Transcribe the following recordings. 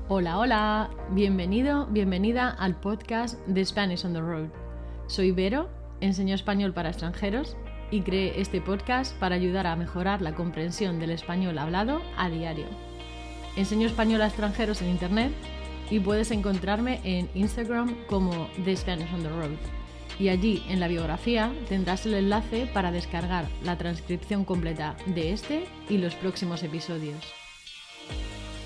Hola, hola, bienvenida al podcast de Spanish on the Road. Soy Vero, enseño español para extranjeros y creé este podcast para ayudar a mejorar la comprensión del español hablado a diario. Enseño español a extranjeros en internet y puedes encontrarme en Instagram como The Spanish on the Road. Y allí en la biografía tendrás el enlace para descargar la transcripción completa de este y los próximos episodios.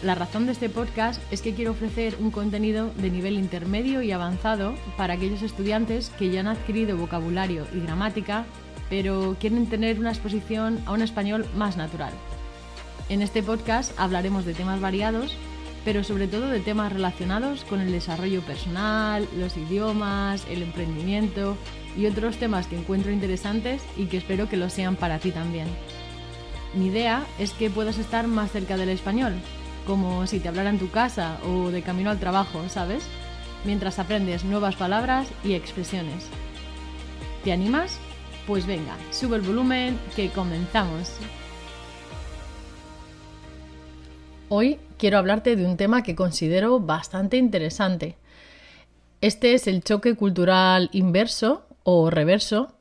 La razón de este podcast es que quiero ofrecer un contenido de nivel intermedio y avanzado para aquellos estudiantes que ya han adquirido vocabulario y gramática, pero quieren tener una exposición a un español más natural. En este podcast hablaremos de temas variados, pero sobre todo de temas relacionados con el desarrollo personal, los idiomas, el emprendimiento y otros temas que encuentro interesantes y que espero que lo sean para ti también. Mi idea es que puedas estar más cerca del español, como si te hablara en tu casa o de camino al trabajo, ¿sabes? Mientras aprendes nuevas palabras y expresiones. ¿Te animas? Pues venga, sube el volumen, que comenzamos. Hoy quiero hablarte de un tema que considero bastante interesante. Este es el choque cultural inverso o reverso.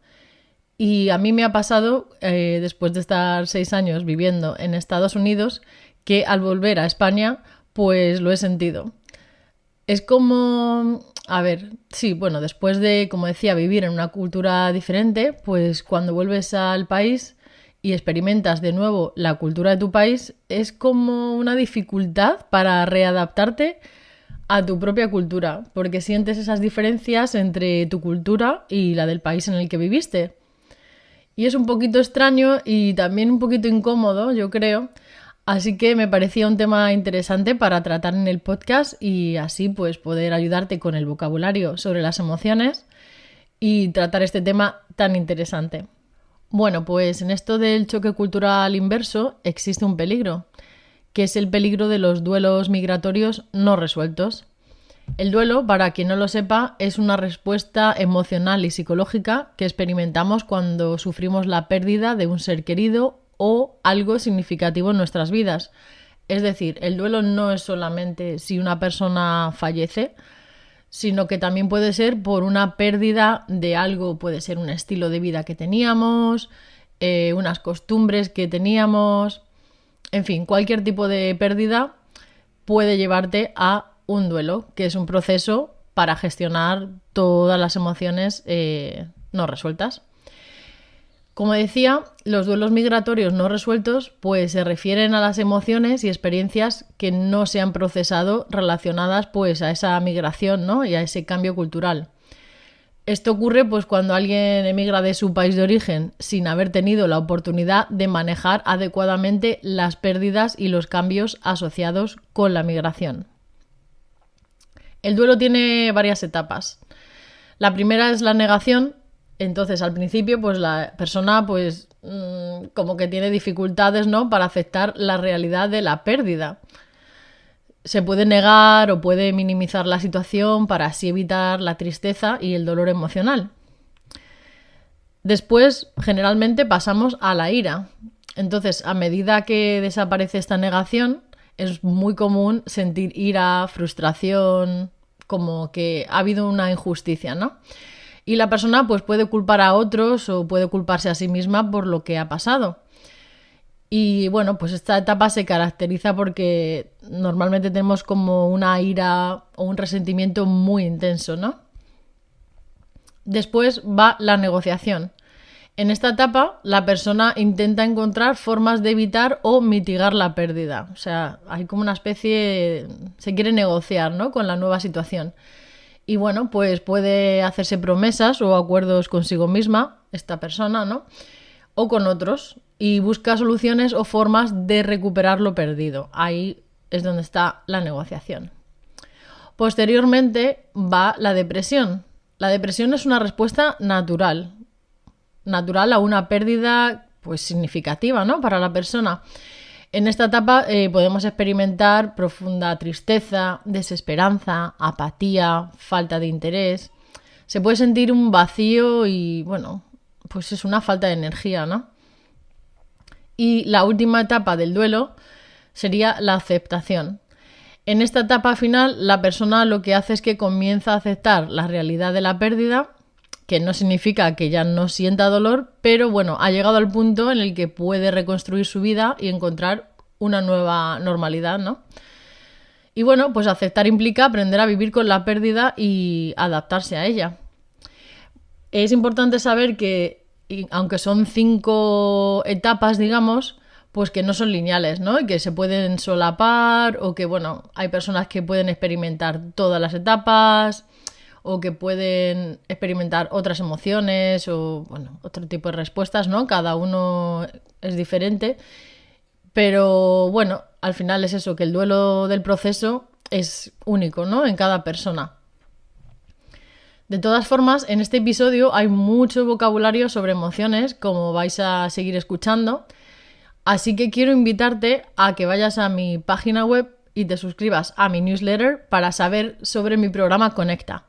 Y a mí me ha pasado, después de estar 6 años viviendo en Estados Unidos, que al volver a España, pues lo he sentido. Es como, después de, como decía, vivir en una cultura diferente, pues cuando vuelves al país y experimentas de nuevo la cultura de tu país, es como una dificultad para readaptarte a tu propia cultura, porque sientes esas diferencias entre tu cultura y la del país en el que viviste. Y es un poquito extraño y también un poquito incómodo, yo creo. Así que me parecía un tema interesante para tratar en el podcast y así pues poder ayudarte con el vocabulario sobre las emociones y tratar este tema tan interesante. Bueno, pues en esto del choque cultural inverso existe un peligro, que es el peligro de los duelos migratorios no resueltos. El duelo, para quien no lo sepa, es una respuesta emocional y psicológica que experimentamos cuando sufrimos la pérdida de un ser querido o algo significativo en nuestras vidas. Es decir, el duelo no es solamente si una persona fallece, sino que también puede ser por una pérdida de algo, puede ser un estilo de vida que teníamos, unas costumbres que teníamos, en fin, cualquier tipo de pérdida puede llevarte a un duelo, que es un proceso para gestionar todas las emociones no resueltas. Como decía, los duelos migratorios no resueltos pues se refieren a las emociones y experiencias que no se han procesado relacionadas pues a esa migración, ¿no? Y a ese cambio cultural. Esto ocurre pues cuando alguien emigra de su país de origen sin haber tenido la oportunidad de manejar adecuadamente las pérdidas y los cambios asociados con la migración. El duelo tiene varias etapas. La primera es la negación. Entonces, al principio, pues la persona, pues, como que tiene dificultades, ¿no?, para aceptar la realidad de la pérdida. Se puede negar o puede minimizar la situación para así evitar la tristeza y el dolor emocional. Después, generalmente, pasamos a la ira. Entonces, a medida que desaparece esta negación, es muy común sentir ira, frustración, como que ha habido una injusticia, ¿no? Y la persona pues puede culpar a otros o puede culparse a sí misma por lo que ha pasado. Y bueno, pues esta etapa se caracteriza porque normalmente tenemos como una ira o un resentimiento muy intenso, ¿no? Después va la negociación. En esta etapa, la persona intenta encontrar formas de evitar o mitigar la pérdida. O sea, hay como una especie, se quiere negociar, ¿no?, con la nueva situación. Y bueno, pues puede hacerse promesas o acuerdos consigo misma, esta persona, ¿no?, o con otros, y busca soluciones o formas de recuperar lo perdido. Ahí es donde está la negociación. Posteriormente va la depresión. La depresión es una respuesta natural a una pérdida pues significativa, ¿no?, para la persona. En esta etapa podemos experimentar profunda tristeza, desesperanza, apatía, falta de interés. Se puede sentir un vacío y, bueno, pues es una falta de energía, ¿no? Y la última etapa del duelo sería la aceptación. En esta etapa final, la persona lo que hace es que comienza a aceptar la realidad de la pérdida, que no significa que ya no sienta dolor, pero bueno, ha llegado al punto en el que puede reconstruir su vida y encontrar una nueva normalidad, ¿no? Y bueno, pues aceptar implica aprender a vivir con la pérdida y adaptarse a ella. Es importante saber que, aunque son 5 etapas, digamos, pues que no son lineales, ¿no? Y que se pueden solapar, o que, bueno, hay personas que pueden experimentar todas las etapas, o que pueden experimentar otras emociones, o, bueno, otro tipo de respuestas, ¿no? Cada uno es diferente. Pero, bueno, al final es eso, que el duelo del proceso es único, ¿no? En cada persona. De todas formas, en este episodio hay mucho vocabulario sobre emociones, como vais a seguir escuchando. Así que quiero invitarte a que vayas a mi página web y te suscribas a mi newsletter para saber sobre mi programa Conecta.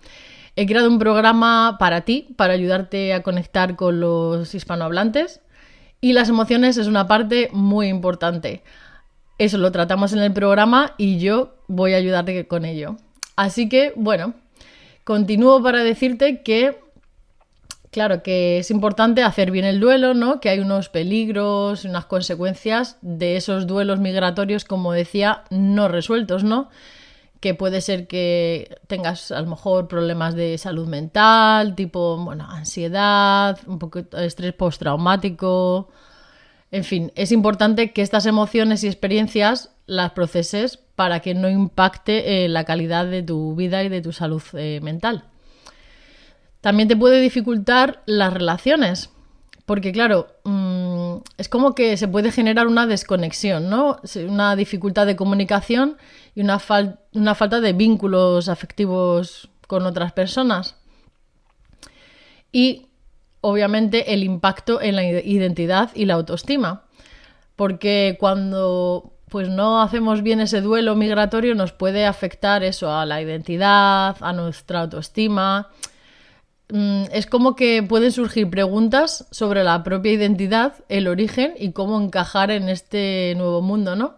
He creado un programa para ti, para ayudarte a conectar con los hispanohablantes, y las emociones es una parte muy importante. Eso lo tratamos en el programa y yo voy a ayudarte con ello. Así que, bueno, continúo para decirte que claro, que es importante hacer bien el duelo, ¿no? Que hay unos peligros, unas consecuencias de esos duelos migratorios, como decía, no resueltos, ¿no? Que puede ser que tengas a lo mejor problemas de salud mental, tipo, bueno, ansiedad, un poco de estrés postraumático. En fin, es importante que estas emociones y experiencias las proceses para que no impacte la calidad de tu vida y de tu salud mental. También te puede dificultar las relaciones, porque claro, es como que se puede generar una desconexión, ¿no? Una dificultad de comunicación y una falta de vínculos afectivos con otras personas. Y obviamente el impacto en la identidad y la autoestima, porque cuando pues no hacemos bien ese duelo migratorio nos puede afectar eso a la identidad, a nuestra autoestima. Es como que pueden surgir preguntas sobre la propia identidad, el origen y cómo encajar en este nuevo mundo, ¿no?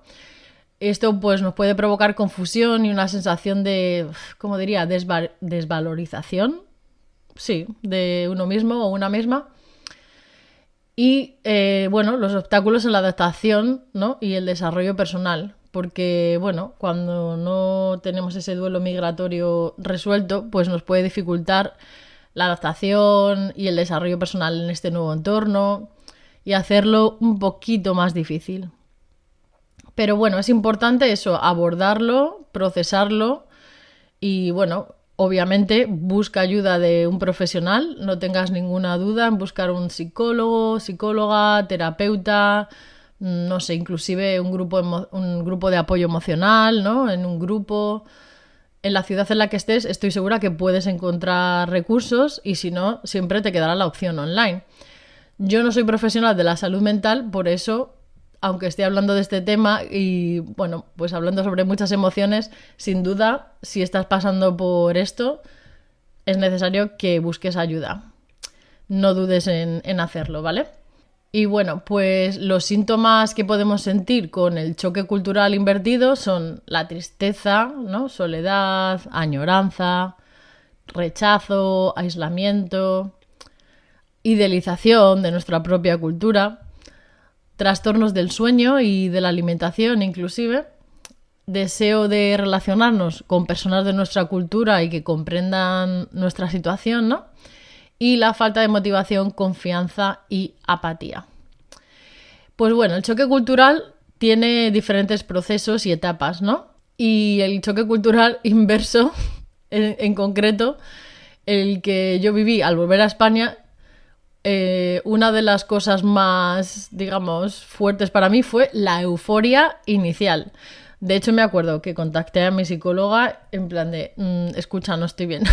Esto pues nos puede provocar confusión y una sensación de, ¿cómo diría?, desvalorización, sí, de uno mismo o una misma. Y bueno, los obstáculos en la adaptación, ¿no? Y el desarrollo personal. Porque, bueno, cuando no tenemos ese duelo migratorio resuelto, pues nos puede dificultar la adaptación y el desarrollo personal en este nuevo entorno y hacerlo un poquito más difícil. Pero bueno, es importante eso, abordarlo, procesarlo y bueno, obviamente busca ayuda de un profesional, no tengas ninguna duda en buscar un psicólogo, psicóloga, terapeuta, no sé, inclusive un grupo de apoyo emocional, ¿no? En un grupo. En la ciudad en la que estés estoy segura que puedes encontrar recursos y si no, siempre te quedará la opción online. Yo no soy profesional de la salud mental, por eso, aunque esté hablando de este tema y, bueno, pues hablando sobre muchas emociones, sin duda, si estás pasando por esto, es necesario que busques ayuda. No dudes en hacerlo, ¿vale? Y bueno, pues los síntomas que podemos sentir con el choque cultural invertido son la tristeza, ¿no? Soledad, añoranza, rechazo, aislamiento, idealización de nuestra propia cultura, trastornos del sueño y de la alimentación inclusive, deseo de relacionarnos con personas de nuestra cultura y que comprendan nuestra situación, ¿no? Y la falta de motivación, confianza y apatía. Pues bueno, el choque cultural tiene diferentes procesos y etapas, ¿no? Y el choque cultural inverso, en concreto, el que yo viví al volver a España, una de las cosas más, digamos, fuertes para mí fue la euforia inicial. De hecho, me acuerdo que contacté a mi psicóloga en plan de, escucha, no estoy bien.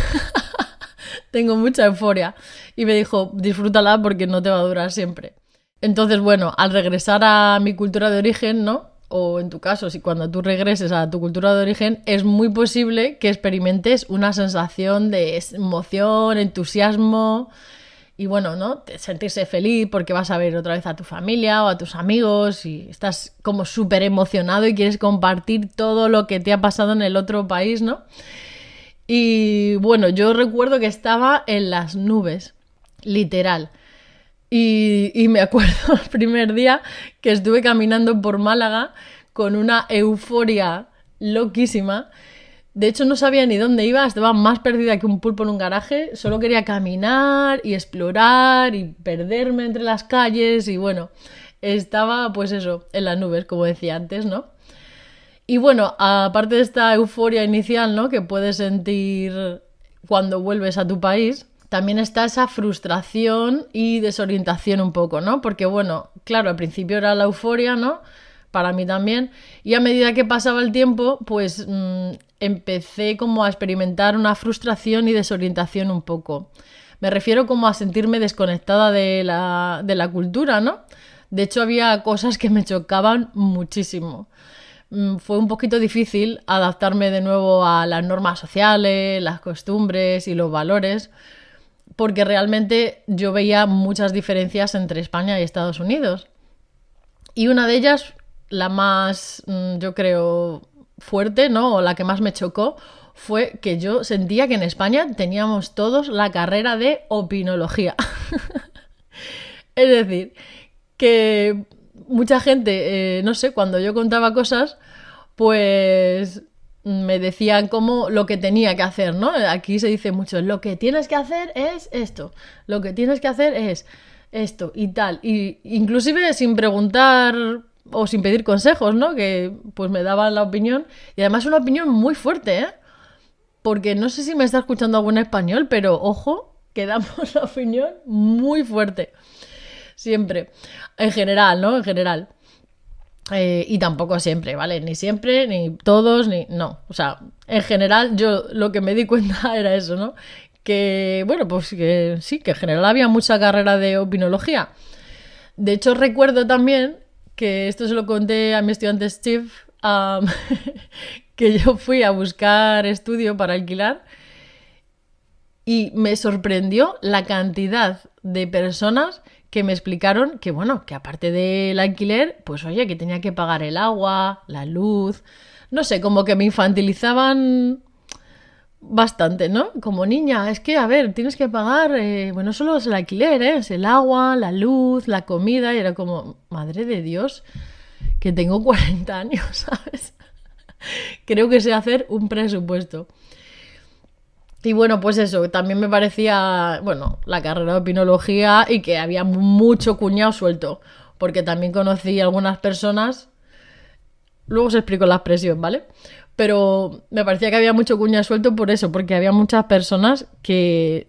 Tengo mucha euforia. Y me dijo, disfrútala porque no te va a durar siempre. Entonces, bueno, al regresar a mi cultura de origen, ¿no? O en tu caso, si cuando tú regreses a tu cultura de origen, es muy posible que experimentes una sensación de emoción, entusiasmo y bueno, ¿no? Sentirse feliz porque vas a ver otra vez a tu familia o a tus amigos y estás como súper emocionado y quieres compartir todo lo que te ha pasado en el otro país, ¿no? Y bueno, yo recuerdo que estaba en las nubes, literal. Y me acuerdo el primer día que estuve caminando por Málaga con una euforia loquísima. De hecho, no sabía ni dónde iba, estaba más perdida que un pulpo en un garaje. Solo quería caminar y explorar y perderme entre las calles. Y bueno, estaba pues eso, en las nubes, como decía antes, ¿no? Y bueno, aparte de esta euforia inicial, ¿no? Que puedes sentir cuando vuelves a tu país, también está esa frustración y desorientación un poco, ¿no? Porque bueno, claro, al principio era la euforia, ¿no? Para mí también. Y a medida que pasaba el tiempo, pues empecé como a experimentar una frustración y desorientación un poco. Me refiero como a sentirme desconectada de la cultura, ¿no? De hecho, había cosas que me chocaban muchísimo. Fue un poquito difícil adaptarme de nuevo a las normas sociales, las costumbres y los valores, porque realmente yo veía muchas diferencias entre España y Estados Unidos. Y una de ellas, la más, yo creo, fuerte, ¿no? O la que más me chocó, fue que yo sentía que en España teníamos todos la carrera de opinología. Es decir, que mucha gente, no sé, cuando yo contaba cosas, pues me decían como lo que tenía que hacer, ¿no? Aquí se dice mucho, lo que tienes que hacer es esto, lo que tienes que hacer es esto y tal. Y inclusive sin preguntar o sin pedir consejos, ¿no? Que pues me daban la opinión. Y además una opinión muy fuerte, ¿eh? Porque no sé si me está escuchando algún español, pero ojo, que damos la opinión muy fuerte. Siempre. En general, ¿no? En general. Y tampoco siempre, ¿vale? Ni siempre, ni todos, ni... No. O sea, en general yo lo que me di cuenta era eso, ¿no? Que, bueno, pues que sí, que en general había mucha carrera de opinología. De hecho, recuerdo también que esto se lo conté a mi estudiante Steve, que yo fui a buscar estudio para alquilar y me sorprendió la cantidad de personas que me explicaron que, bueno, que aparte del alquiler, pues oye, que tenía que pagar el agua, la luz, no sé, como que me infantilizaban bastante, ¿no? Como niña, es que, a ver, tienes que pagar, bueno, solo es el alquiler, ¿eh? Es el agua, la luz, la comida, y era como, madre de Dios, que tengo 40 años, ¿sabes? Creo que sé hacer un presupuesto. Y bueno, pues eso, también me parecía, bueno, la carrera de opinología y que había mucho cuñado suelto, porque también conocí algunas personas, luego os explico la expresión, ¿vale? Pero me parecía que había mucho cuñado suelto por eso, porque había muchas personas que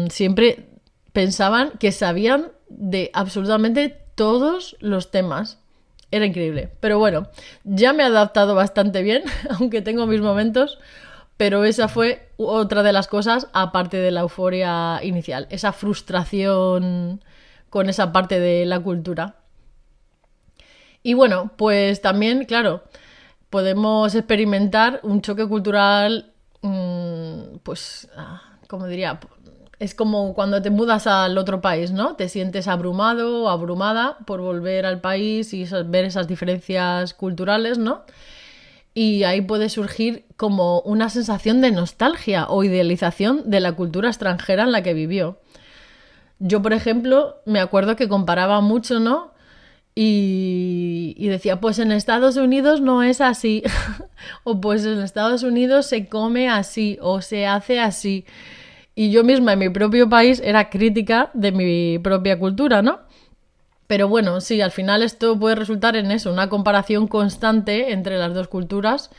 siempre pensaban que sabían de absolutamente todos los temas. Era increíble. Pero bueno, ya me he adaptado bastante bien, aunque tengo mis momentos. Pero esa fue otra de las cosas, aparte de la euforia inicial. Esa frustración con esa parte de la cultura. Y bueno, pues también, claro, podemos experimentar un choque cultural, pues, ¿cómo diría? Es como cuando te mudas al otro país, ¿no? Te sientes abrumado o abrumada por volver al país y ver esas diferencias culturales, ¿no? Y ahí puede surgir como una sensación de nostalgia o idealización de la cultura extranjera en la que vivió. Yo, por ejemplo, me acuerdo que comparaba mucho, ¿no? Y decía, pues en Estados Unidos no es así. O pues en Estados Unidos se come así o se hace así. Y yo misma en mi propio país era crítica de mi propia cultura, ¿no? Pero bueno, sí, al final esto puede resultar en eso, una comparación constante entre las dos culturas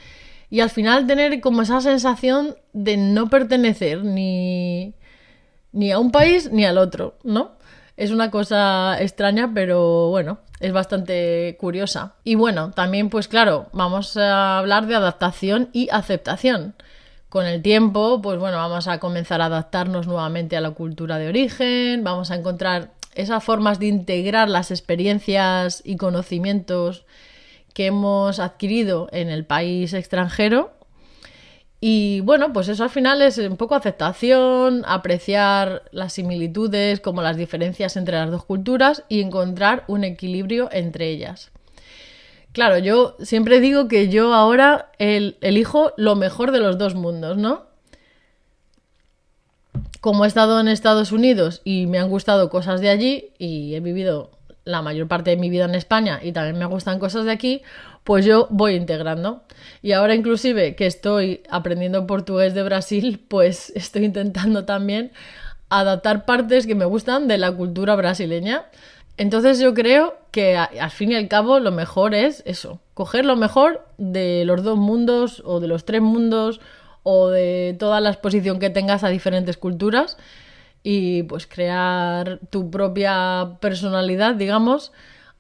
y al final tener como esa sensación de no pertenecer ni a un país ni al otro, ¿no? Es una cosa extraña, pero bueno, es bastante curiosa. Y bueno, también pues claro, vamos a hablar de adaptación y aceptación. Con el tiempo, pues bueno, vamos a comenzar a adaptarnos nuevamente a la cultura de origen, vamos a encontrar esas formas de integrar las experiencias y conocimientos que hemos adquirido en el país extranjero Y bueno, pues eso al final es un poco aceptación, apreciar las similitudes como las diferencias entre las dos culturas y encontrar un equilibrio entre ellas. Claro, yo siempre digo que yo ahora elijo lo mejor de los dos mundos, ¿no? Como he estado en Estados Unidos y me han gustado cosas de allí y he vivido la mayor parte de mi vida en España y también me gustan cosas de aquí, pues yo voy integrando. Y ahora inclusive que estoy aprendiendo portugués de Brasil, pues estoy intentando también adaptar partes que me gustan de la cultura brasileña. Entonces yo creo que al fin y al cabo lo mejor es eso, coger lo mejor de los dos mundos o de los tres mundos o de toda la exposición que tengas a diferentes culturas y pues crear tu propia personalidad, digamos,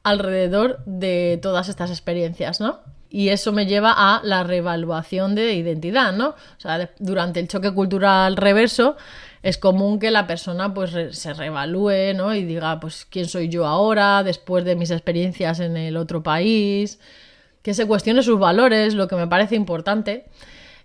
alrededor de todas estas experiencias, ¿no? Y eso me lleva a la reevaluación de identidad, ¿no? O sea, durante el choque cultural reverso es común que la persona pues se reevalúe, ¿no? Y diga, pues, ¿quién soy yo ahora después de mis experiencias en el otro país? Que se cuestione sus valores, lo que me parece importante,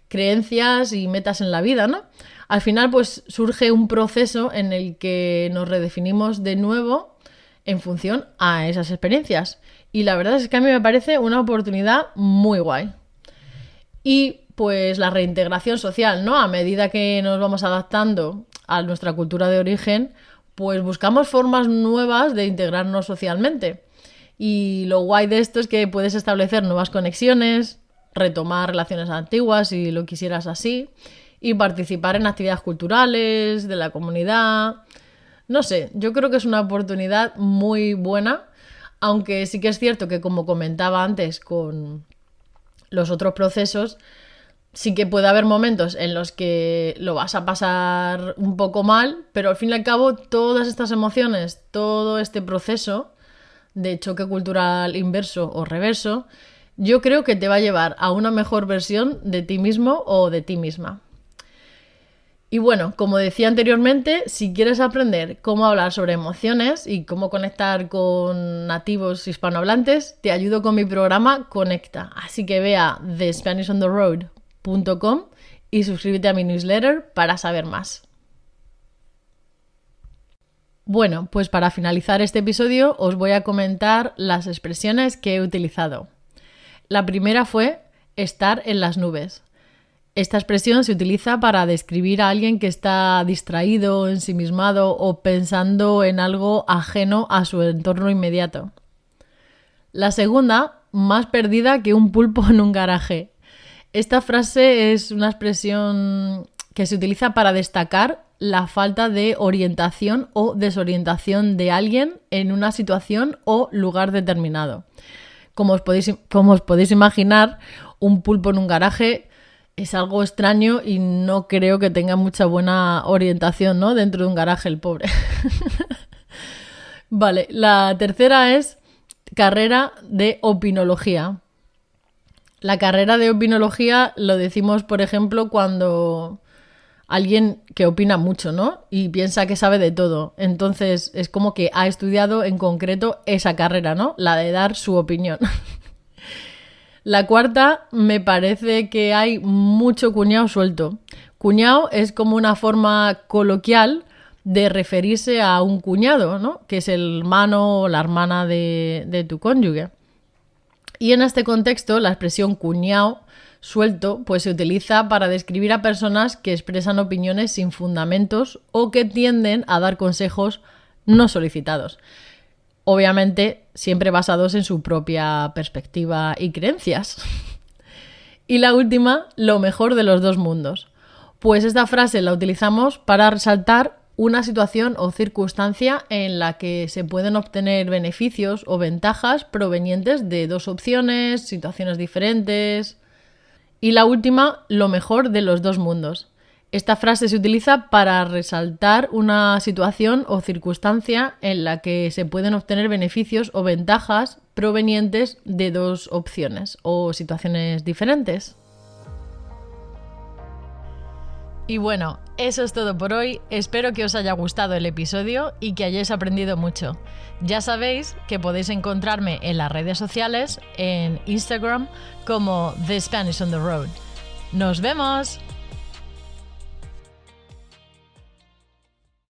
creencias y metas en la vida, ¿no? Al final, pues, surge un proceso en el que nos redefinimos de nuevo en función a esas experiencias. Y la verdad es que a mí me parece una oportunidad muy guay. Y pues la reintegración social, ¿no? A medida que nos vamos adaptando a nuestra cultura de origen, pues buscamos formas nuevas de integrarnos socialmente. Y lo guay de esto es que puedes establecer nuevas conexiones, retomar relaciones antiguas si lo quisieras así, y participar en actividades culturales, de la comunidad. No sé, yo creo que es una oportunidad muy buena, aunque sí que es cierto que, como comentaba antes con los otros procesos, sí que puede haber momentos en los que lo vas a pasar un poco mal, pero al fin y al cabo todas estas emociones, todo este proceso de choque cultural inverso o reverso, yo creo que te va a llevar a una mejor versión de ti mismo o de ti misma. Y bueno, como decía anteriormente, si quieres aprender cómo hablar sobre emociones y cómo conectar con nativos hispanohablantes, te ayudo con mi programa Conecta. Así que ve a thespanishontheroad.com y suscríbete a mi newsletter para saber más. Bueno, pues para finalizar este episodio os voy a comentar las expresiones que he utilizado. La primera fue estar en las nubes. Esta expresión se utiliza para describir a alguien que está distraído, ensimismado o pensando en algo ajeno a su entorno inmediato. La segunda, más perdida que un pulpo en un garaje. Esta frase es una expresión que se utiliza para destacar la falta de orientación o desorientación de alguien en una situación o lugar determinado. Como os podéis imaginar, un pulpo en un garaje es algo extraño y no creo que tenga mucha buena orientación, ¿no? Dentro de un garaje, el pobre. Vale, la tercera es carrera de opinología. La carrera de opinología lo decimos, por ejemplo, cuando alguien que opina mucho, ¿no? Y piensa que sabe de todo. Entonces es como que ha estudiado en concreto esa carrera, ¿no? La de dar su opinión. La cuarta, me parece que hay mucho cuñado suelto. Cuñado es como una forma coloquial de referirse a un cuñado, ¿no? Que es el hermano o la hermana de tu cónyuge. Y en este contexto, la expresión cuñado suelto pues se utiliza para describir a personas que expresan opiniones sin fundamentos o que tienden a dar consejos no solicitados. Obviamente, siempre basados en su propia perspectiva y creencias. Y la última, lo mejor de los dos mundos. Pues esta frase la utilizamos para resaltar una situación o circunstancia en la que se pueden obtener beneficios o ventajas provenientes de dos opciones, situaciones diferentes. Y la última, lo mejor de los dos mundos. Esta frase se utiliza para resaltar una situación o circunstancia en la que se pueden obtener beneficios o ventajas provenientes de dos opciones o situaciones diferentes. Y bueno, eso es todo por hoy. Espero que os haya gustado el episodio y que hayáis aprendido mucho. Ya sabéis que podéis encontrarme en las redes sociales, en Instagram como The Spanish on the Road. ¡Nos vemos!